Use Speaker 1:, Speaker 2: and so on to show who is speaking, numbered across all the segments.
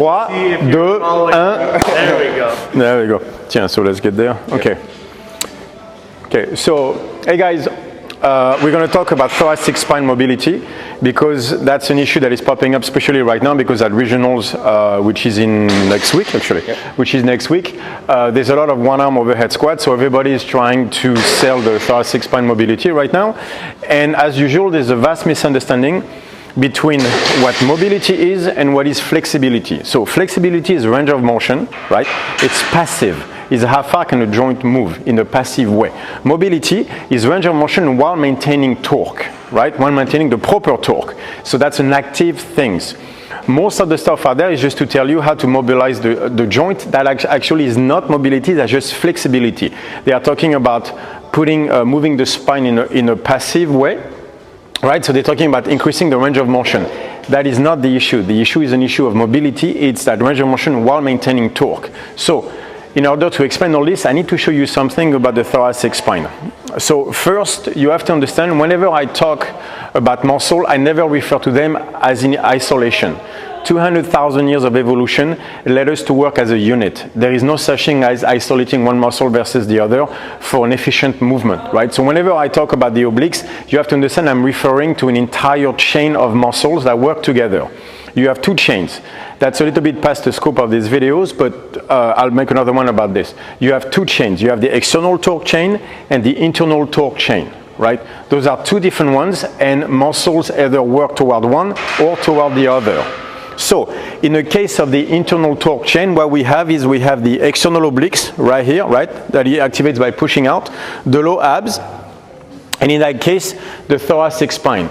Speaker 1: 3, 2, 1.
Speaker 2: There we go.
Speaker 1: There we go. Tiens, so let's get there. Okay. Okay, so, hey guys, we're going to talk about thoracic spine mobility because that's an issue that is popping up, especially right now because at regionals, which is in next week actually, which is next week, there's a lot of one-arm overhead squats, so everybody is trying to sell the thoracic spine mobility right now. And as usual, there's a vast misunderstanding between what mobility is and what is flexibility. So flexibility is range of motion, right? It's passive. Is how far can a joint move in a passive way. Mobility is range of motion while maintaining torque, right? While maintaining the proper torque. So that's an active thing. Most of the stuff out there is just to tell you how to mobilize the joint. That actually is not mobility, that's just flexibility. They are talking about moving the spine in a passive way, right? So they're talking about increasing the range of motion. That is not the issue. The issue is an issue of mobility. It's that range of motion while maintaining torque. So in order to explain all this, I need to show you something about the thoracic spine. So first, you have to understand, whenever I talk about muscle, I never refer to them as in isolation. 200,000 years of evolution led us to work as a unit. There is no such thing as isolating one muscle versus the other for an efficient movement, right? So whenever I talk about the obliques, you have to understand I'm referring to an entire chain of muscles that work together. You have two chains. That's a little bit past the scope of these videos, but I'll make another one about this. You have two chains. You have the external torque chain and the internal torque chain, right? Those are two different ones, and muscles either work toward one or toward the other. So in the case of the internal torque chain, what we have is we have the external obliques right here, right? That he activates by pushing out, the low abs, and in that case, the thoracic spine.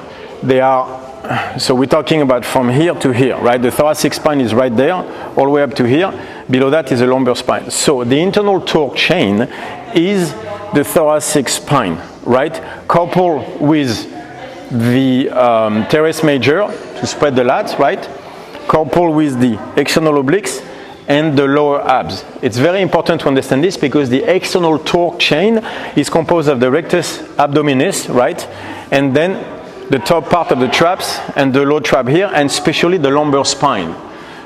Speaker 1: So we're talking about from here to here, right? The thoracic spine is right there, all the way up to here. Below that is the lumbar spine. So the internal torque chain is the thoracic spine, right? Coupled with the teres major to spread the lats, right? Coupled with the external obliques and the lower abs. It's very important to understand this because the external torque chain is composed of the rectus abdominis, right? And then the top part of the traps and the low trap here, and especially the lumbar spine.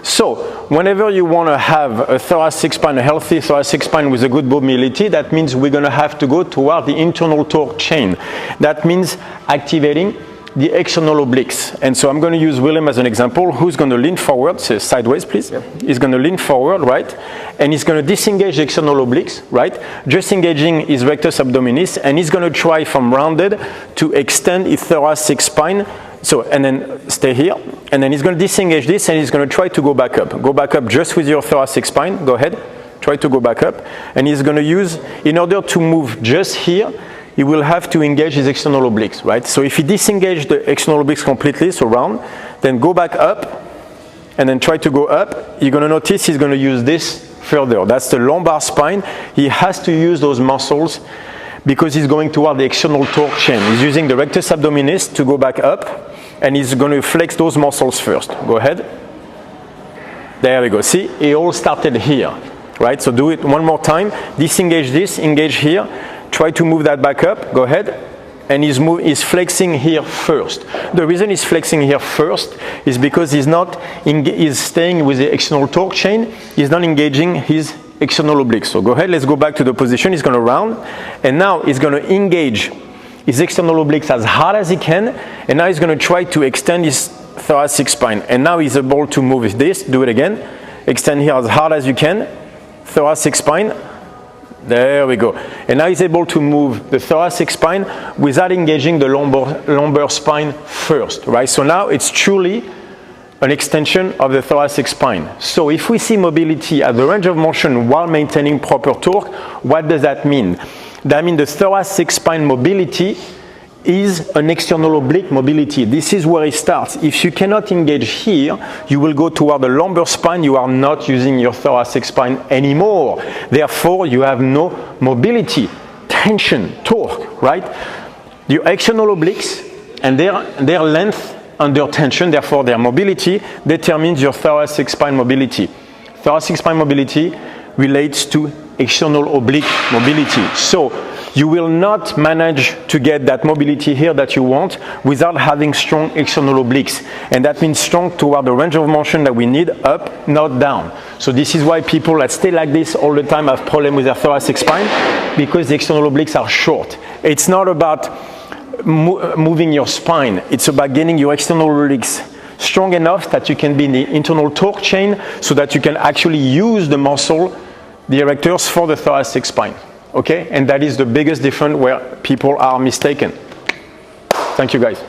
Speaker 1: So whenever you want to have a thoracic spine, a healthy thoracic spine with a good mobility, that means we're going to have to go toward the internal torque chain. That means activating the external obliques. And so I'm going to use Willhem as an example. Who's going to lean forward? Say sideways, please. Yep. He's going to lean forward, right? And he's going to disengage the external obliques, right? Just engaging his rectus abdominis, and he's going to try from rounded to extend his thoracic spine. So, and then stay here. And then he's going to disengage this, and he's going to try to go back up. Go back up just with your thoracic spine. Go ahead. Try to go back up. And he's going to use, in order to move just here, he will have to engage his external obliques, right? So if he disengages the external obliques completely, so round, then go back up, and then try to go up, you're going to notice he's going to use this further. That's the lumbar spine. He has to use those muscles because he's going toward the external torque chain. He's using the rectus abdominis to go back up, and he's going to flex those muscles first. Go ahead. There we go. See, it all started here, right? So do it one more time. Disengage this, engage here. Try to move that back up, go ahead, and he's flexing here first. The reason he's flexing here first is because he's staying with the external torque chain, he's not engaging his external obliques. So go ahead, let's go back to the position, he's going to round, and now he's going to engage his external obliques as hard as he can, and now he's going to try to extend his thoracic spine. And now he's able to move this, do it again, extend here as hard as you can, thoracic spine. There we go. And now he's able to move the thoracic spine without engaging the lumbar spine first, right? So now it's truly an extension of the thoracic spine. So if we see mobility at the range of motion while maintaining proper torque, what does that mean? That means the thoracic spine mobility is an external oblique mobility. This is where it starts. If you cannot engage here, you will go toward the lumbar spine. You are not using your thoracic spine anymore. Therefore, you have no mobility, tension, torque, right? Your external obliques and their length under tension, therefore their mobility, determines your thoracic spine mobility. Thoracic spine mobility relates to external oblique mobility. So you will not manage to get that mobility here that you want without having strong external obliques. And that means strong toward the range of motion that we need, up, not down. So this is why people that stay like this all the time have problems with their thoracic spine, because the external obliques are short. It's not about moving your spine, it's about getting your external obliques strong enough that you can be in the internal torque chain so that you can actually use the muscle, the erectors, for the thoracic spine. Okay? And that is the biggest difference where people are mistaken. Thank you guys.